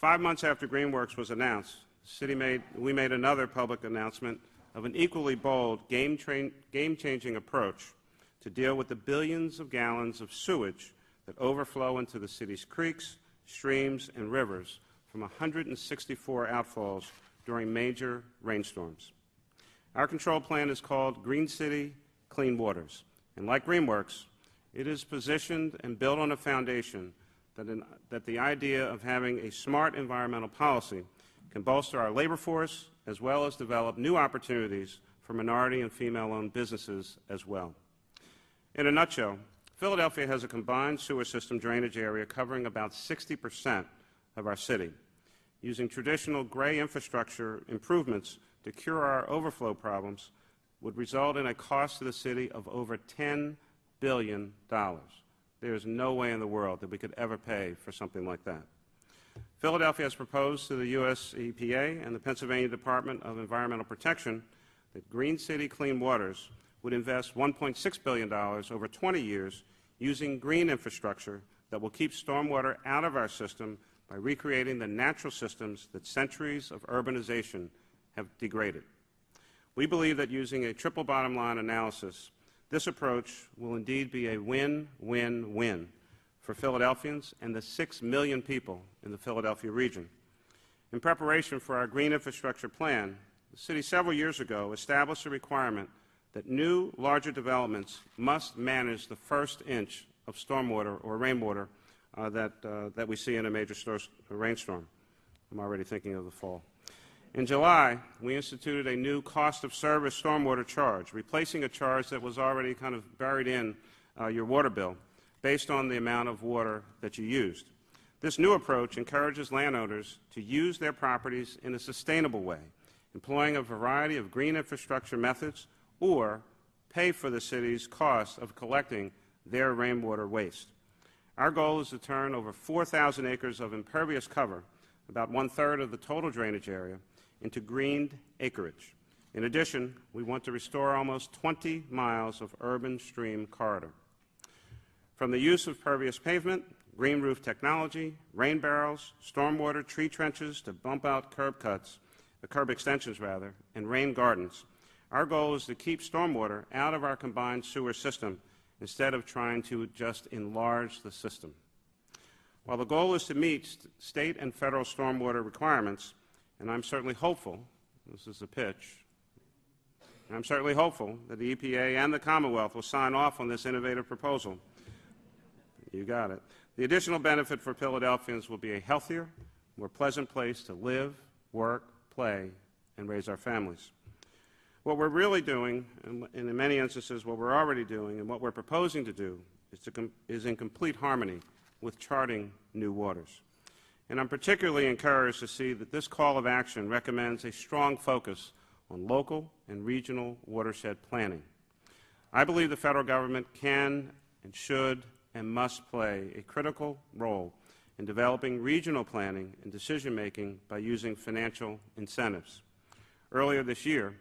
5 months after Greenworks was announced, we made another public announcement of an equally bold, game-changing approach to deal with the billions of gallons of sewage that overflow into the city's creeks, streams, and rivers from 164 outfalls during major rainstorms. Our control plan is called Green City, Clean Waters, and like Greenworks, it is positioned and built on a foundation that the idea of having a smart environmental policy can bolster our labor force as well as develop new opportunities for minority and female-owned businesses as well. In a nutshell, Philadelphia has a combined sewer system drainage area covering about 60% of our city. Using traditional gray infrastructure improvements to cure our overflow problems would result in a cost to the city of over $10 billion. There is no way in the world that we could ever pay for something like that. Philadelphia has proposed to the US EPA and the Pennsylvania Department of Environmental Protection that Green City Clean Waters would invest $1.6 billion over 20 years using green infrastructure that will keep stormwater out of our system by recreating the natural systems that centuries of urbanization have degraded. We believe that using a triple bottom line analysis, this approach will indeed be a win-win-win for Philadelphians and the 6 million people in the Philadelphia region. In preparation for our green infrastructure plan, the city several years ago established a requirement that new, larger developments must manage the first inch of stormwater or rainwater that we see in a major rainstorm. I'm already thinking of the fall. In July, we instituted a new cost-of-service stormwater charge, replacing a charge that was already kind of buried in your water bill based on the amount of water that you used. This new approach encourages landowners to use their properties in a sustainable way, employing a variety of green infrastructure methods or pay for the city's cost of collecting their rainwater waste. Our goal is to turn over 4,000 acres of impervious cover, about 1/3 of the total drainage area, into greened acreage. In addition, we want to restore almost 20 miles of urban stream corridor. From the use of pervious pavement, green roof technology, rain barrels, stormwater tree trenches to bump out curb extensions rather, and rain gardens, our goal is to keep stormwater out of our combined sewer system instead of trying to just enlarge the system. While the goal is to meet state and federal stormwater requirements, and I'm certainly hopeful, this is a pitch, I'm certainly hopeful that the EPA and the Commonwealth will sign off on this innovative proposal. You got it. The additional benefit for Philadelphians will be a healthier, more pleasant place to live, work, play, and raise our families. What we're really doing, and in many instances what we're already doing, and what we're proposing to do, is in complete harmony with charting new waters. And I'm particularly encouraged to see that this call of action recommends a strong focus on local and regional watershed planning. I believe the federal government can and should and must play a critical role in developing regional planning and decision-making by using financial incentives. Earlier this year,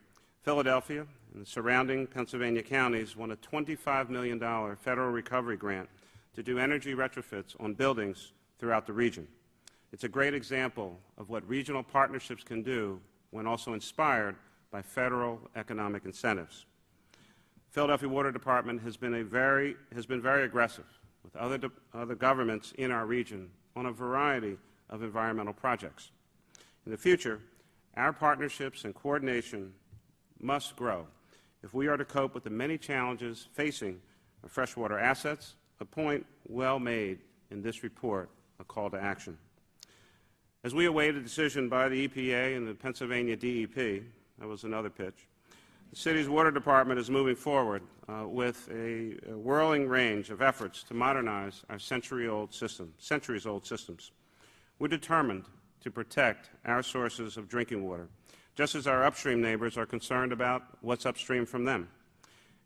Philadelphia and the surrounding Pennsylvania counties won a $25 million federal recovery grant to do energy retrofits on buildings throughout the region. It's a great example of what regional partnerships can do when also inspired by federal economic incentives. Philadelphia Water Department has been very aggressive with other governments in our region on a variety of environmental projects. In the future, our partnerships and coordination must grow if we are to cope with the many challenges facing our freshwater assets, a point well made in this report, a call to action. As we await a decision by the EPA and the Pennsylvania DEP, that was another pitch, the city's water department is moving forward with a whirling range of efforts to modernize our centuries-old systems. We're determined to protect our sources of drinking water, just as our upstream neighbors are concerned about what's upstream from them.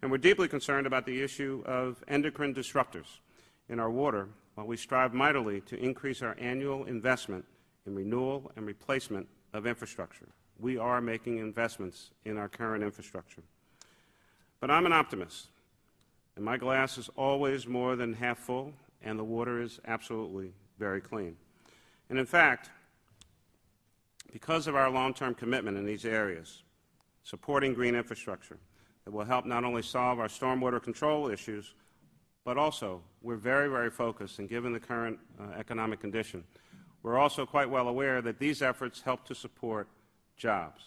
And we're deeply concerned about the issue of endocrine disruptors in our water while we strive mightily to increase our annual investment in renewal and replacement of infrastructure. We are making investments in our current infrastructure. But I'm an optimist, and my glass is always more than half full, and the water is absolutely very clean. And in fact, because of our long-term commitment in these areas, supporting green infrastructure that will help not only solve our stormwater control issues, but also we're very, very focused, and given the current economic condition, we're also quite well aware that these efforts help to support jobs.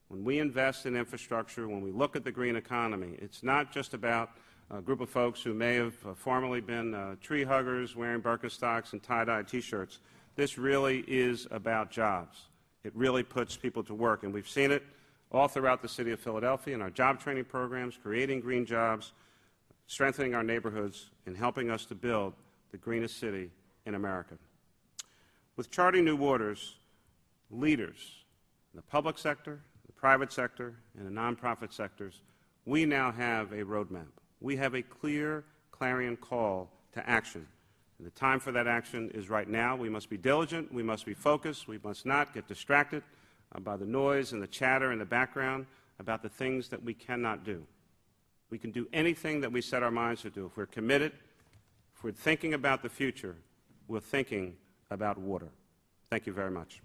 When we invest in infrastructure, when we look at the green economy, it's not just about a group of folks who may have formerly been tree huggers wearing Birkenstocks and tie-dye T-shirts. This really is about jobs. It really puts people to work, and we've seen it all throughout the city of Philadelphia in our job training programs, creating green jobs, strengthening our neighborhoods, and helping us to build the greenest city in America. With charting new waters, leaders in the public sector, the private sector, and the nonprofit sectors, we now have a roadmap. We have a clear, clarion call to action. And the time for that action is right now. We must be diligent. We must be focused. We must not get distracted by the noise and the chatter in the background about the things that we cannot do. We can do anything that we set our minds to do. If we're committed, if we're thinking about the future, we're thinking about water. Thank you very much.